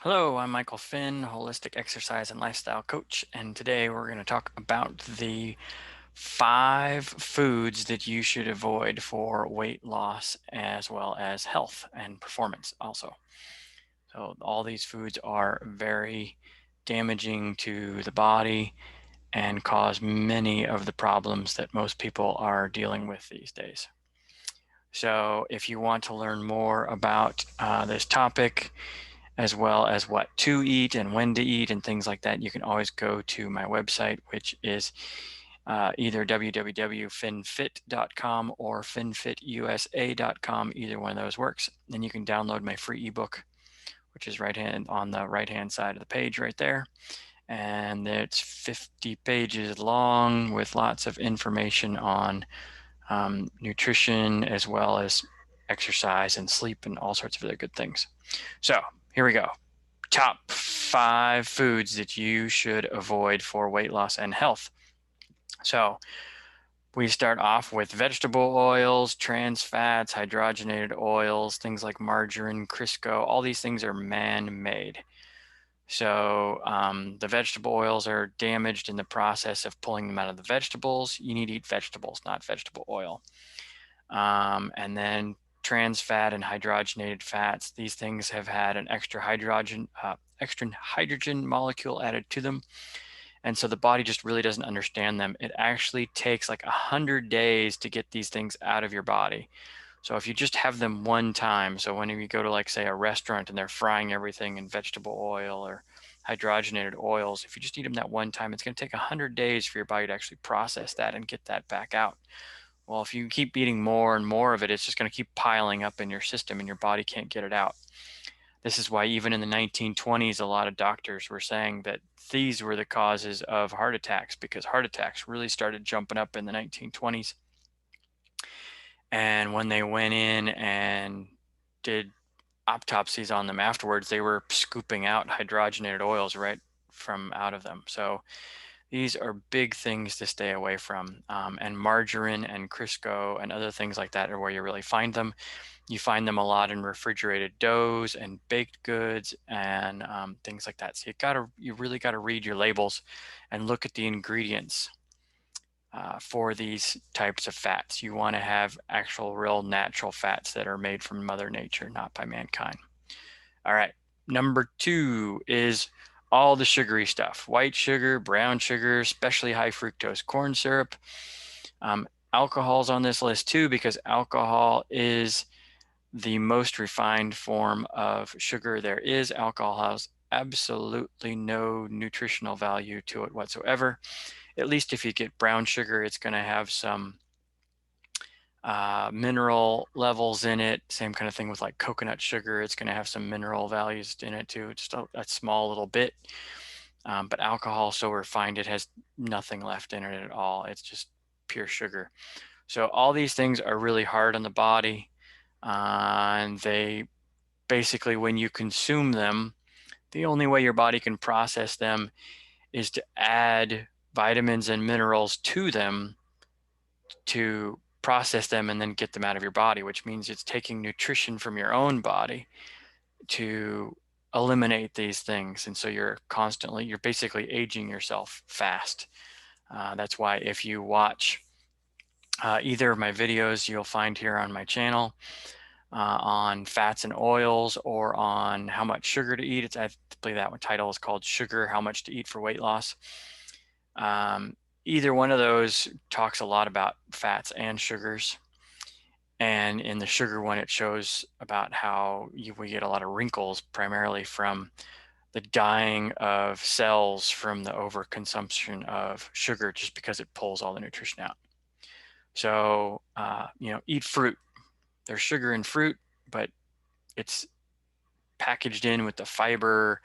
Hello, I'm Michael Finn, holistic exercise and lifestyle coach, and today we're going to talk about the 5 foods that you should avoid for weight loss as well as health and performance also. So all these foods are very damaging to the body and cause many of the problems that most people are dealing with these days. So if you want to learn more about this topic, as well as what to eat and when to eat and things like that, you can always go to my website, which is either www.finfit.com or finfitusa.com. Either one of those works. Then you can download my free ebook, which is on the right hand side of the page right there. And it's 50 pages long with lots of information on nutrition as well as exercise and sleep and all sorts of other good things. So here we go. Top 5 foods that you avoid avoid for weight loss and health. So we start off with vegetable oils, trans fats, hydrogenated oils, things like margarine, Crisco. All these things are man-made. So the vegetable oils are damaged in the process of pulling them out of the vegetables. You need to eat vegetables, not vegetable oil. And then trans fat and hydrogenated fats. These things have had an extra hydrogen molecule added to them. And so the body just really doesn't understand them. It actually takes like 100 days to get these things out of your body. So if you just have them one time, so when you go to like say a restaurant and they're frying everything in vegetable oil or hydrogenated oils, if you just eat them that one time, it's going to take 100 days for your body to actually process that and get that back out. Well, if you keep eating more and more of it, it's just going to keep piling up in your system and your body can't get it out. This is why even in the 1920s, a lot of doctors were saying that these were the causes of heart attacks, because heart attacks really started jumping up in the 1920s. And when they went in and did autopsies on them afterwards, they were scooping out hydrogenated oils right from out of them. So these are big things to stay away from. And margarine and Crisco and other things like that are where you really find them. You find them a lot in refrigerated doughs and baked goods and things like that. So you really gotta read your labels and look at the ingredients for these types of fats. You want to have actual, real, natural fats that are made from Mother Nature, not by mankind. All right. Number 2 is all the sugary stuff: white sugar, brown sugar, especially high fructose corn syrup. Alcohol's on this list too, because alcohol is the most refined form of sugar there is. Alcohol has absolutely no nutritional value to it whatsoever. At least if you get brown sugar, it's going to have some mineral levels in it. Same kind of thing with like coconut sugar. It's going to have some mineral values in it too, just a small little bit. But alcohol, so refined, it has nothing left in it at all. It's just pure sugar. So all these things are really hard on the body. And they basically, when you consume them, the only way your body can process them is to add vitamins and minerals to them to process them and then get them out of your body, which means it's taking nutrition from your own body to eliminate these things. And so you're basically aging yourself fast. That's why if you watch either of my videos you'll find here on my channel on fats and oils or on how much sugar to eat, I believe that one title is called Sugar, How Much to Eat for Weight Loss. Either one of those talks a lot about fats and sugars. And in the sugar one, it shows about how we get a lot of wrinkles primarily from the dying of cells from the overconsumption of sugar, just because it pulls all the nutrition out. So, eat fruit. There's sugar in fruit, but it's packaged in with the fiber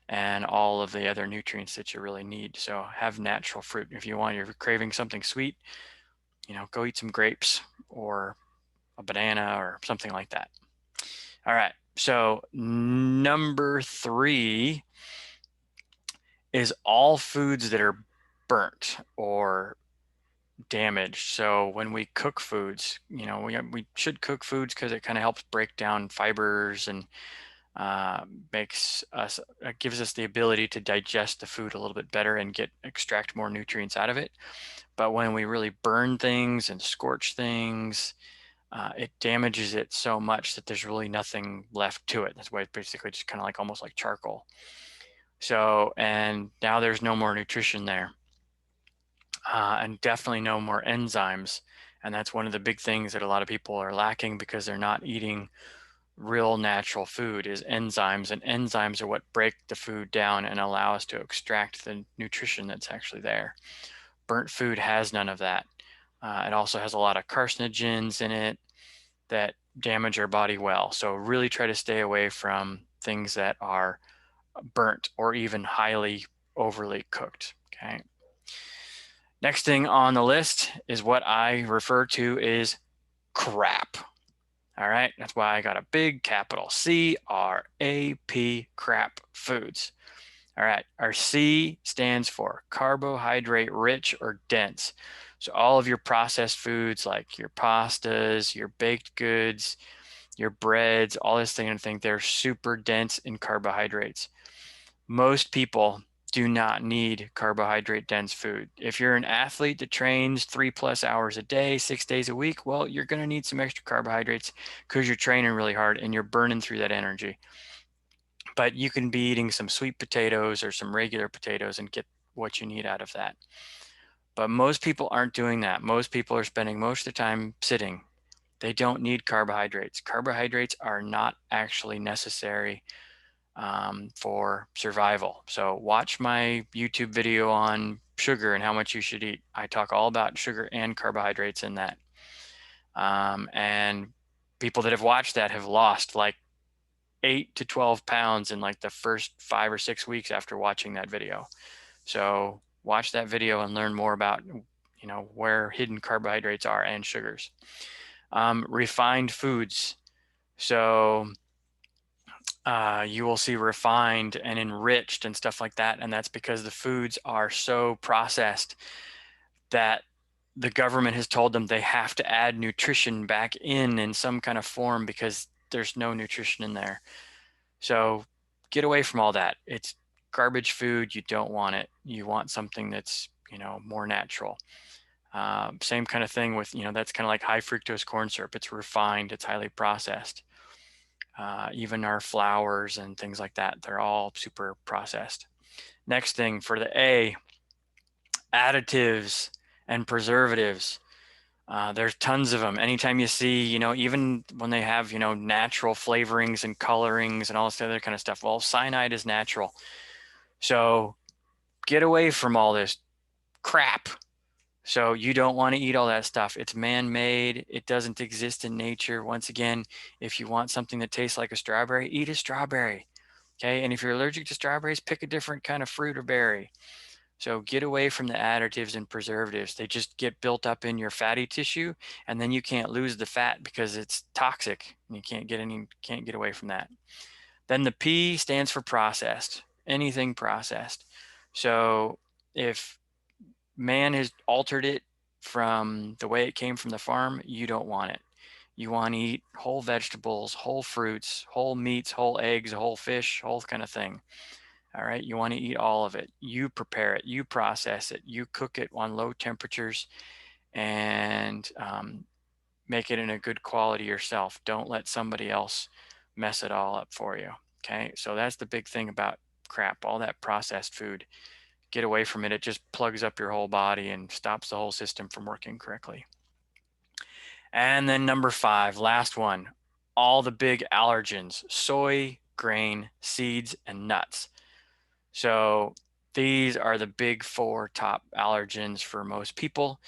and all of the other nutrients that you really need. So have natural fruit. If you're craving something sweet, go eat some grapes or a banana or something like that. All right. So number 3 is all foods that are burnt or damaged. So when we cook foods, we should cook foods because it kind of helps break down fibers and uh, gives us the ability to digest the food a little bit better and extract more nutrients out of it. But when we really burn things and scorch things, it damages it so much that there's really nothing left to it. That's why it's basically just kind of like almost like charcoal. So, and now there's no more nutrition there, and definitely no more enzymes. And that's one of the big things that a lot of people are lacking because they're not eating real natural food is enzymes, and enzymes are what break the food down and allow us to extract the nutrition that's actually there. Burnt food has none of that. It also has a lot of carcinogens in it that damage our body well. So really try to stay away from things that are burnt or even highly overly cooked. Okay. Next thing on the list is what I refer to as crap. All right. That's why I got a big capital CRAP, crap foods. All right. Our C stands for carbohydrate rich or dense. So all of your processed foods like your pastas, your baked goods, your breads, all this thing, they're super dense in carbohydrates. Most people do not need carbohydrate dense food. If you're an athlete that trains 3+ hours a day, 6 days a week, well, you're going to need some extra carbohydrates because you're training really hard and you're burning through that energy. But you can be eating some sweet potatoes or some regular potatoes and get what you need out of that. But most people aren't doing that. Most people are spending most of the time sitting. They don't need carbohydrates. Carbohydrates are not actually necessary for survival. So watch my YouTube video on sugar and how much you should eat. I talk all about sugar and carbohydrates in that. And people that have watched that have lost like 8 to 12 pounds in like the first 5 or 6 weeks after watching that video. So watch that video and learn more about, where hidden carbohydrates are and sugars. Refined foods. So you will see refined and enriched and stuff like that. And that's because the foods are so processed that the government has told them they have to add nutrition back in some kind of form because there's no nutrition in there. So get away from all that. It's garbage food. You don't want it. You want something that's, more natural. Same kind of thing with, that's kind of like high fructose corn syrup. It's refined, it's highly processed. Even our flours and things like that, they're all super processed. Next thing for the A, additives and preservatives. There's tons of them. Anytime you see, even when they have, natural flavorings and colorings and all this other kind of stuff, well, cyanide is natural. So get away from all this crap. So you don't want to eat all that stuff. It's man-made. It doesn't exist in nature. Once again, if you want something that tastes like a strawberry, eat a strawberry. Okay. And if you're allergic to strawberries, pick a different kind of fruit or berry. So get away from the additives and preservatives. They just get built up in your fatty tissue, and then you can't lose the fat because it's toxic. And you can't get away from that. Then the P stands for processed, anything processed. So if man has altered it from the way it came from the farm, you don't want it. You want to eat whole vegetables, whole fruits, whole meats, whole eggs, whole fish, whole kind of thing. All right. You want to eat all of it. You prepare it, you process it, you cook it on low temperatures and make it in a good quality yourself. Don't let somebody else mess it all up for you. Okay. So that's the big thing about crap, all that processed food. Get away from it. It just plugs up your whole body and stops the whole system from working correctly. And then number 5, last one, all the big allergens: soy, grain, seeds, and nuts. So these are the big 4 top allergens for most people.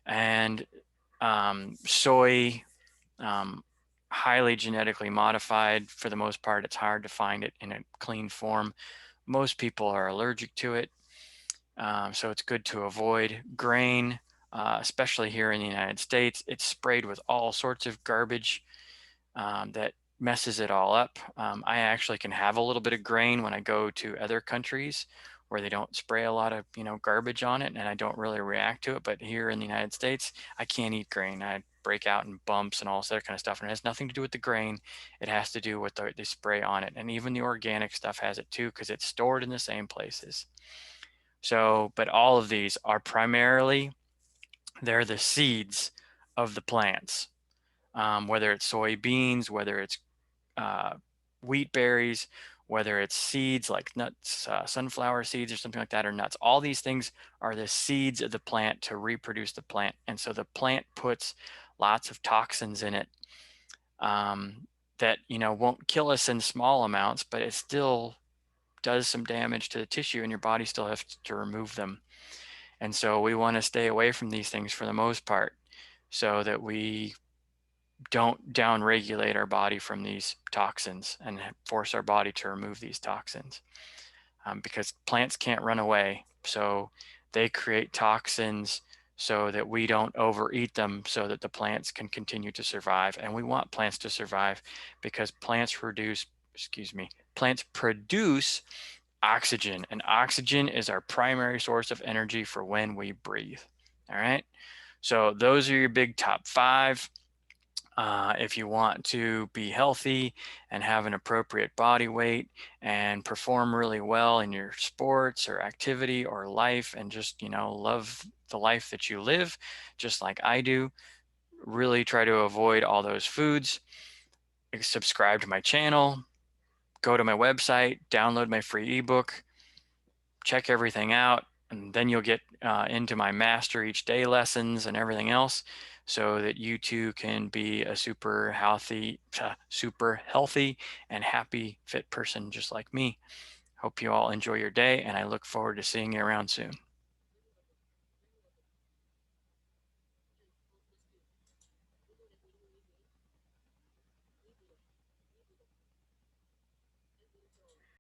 And soy, highly genetically modified. For the most part, it's hard to find it in a clean form. Most people are allergic to it. So it's good to avoid. Grain, especially here in the United States, it's sprayed with all sorts of garbage that messes it all up. I actually can have a little bit of grain when I go to other countries where they don't spray a lot of garbage on it, and I don't really react to it. But here in the United States, I can't eat grain. break out in bumps and all this other kind of stuff. And it has nothing to do with the grain. It has to do with the spray on it. And even the organic stuff has it too, because it's stored in the same places. So, but all of these are primarily, they're the seeds of the plants, whether it's soybeans, whether it's uh, wheat berries, whether it's seeds like nuts, sunflower seeds or something like that, or nuts. All these things are the seeds of the plant to reproduce the plant. And so the plant puts lots of toxins in it, that, won't kill us in small amounts, but it still does some damage to the tissue, and your body still has to remove them. And so we want to stay away from these things for the most part, so that we don't downregulate our body from these toxins and force our body to remove these toxins, because plants can't run away. So they create toxins so that we don't overeat them, so that the plants can continue to survive. And we want plants to survive because plants produce oxygen, and oxygen is our primary source of energy for when we breathe. All right. So those are your big top 5. If you want to be healthy and have an appropriate body weight and perform really well in your sports or activity or life, and just, love the life that you live, just like I do, really try to avoid all those foods. Subscribe to my channel, go to my website, download my free ebook, check everything out, and then you'll get into my master each day lessons and everything else, so that you too can be a super healthy and happy, fit person just like me. Hope you all enjoy your day, and I look forward to seeing you around soon.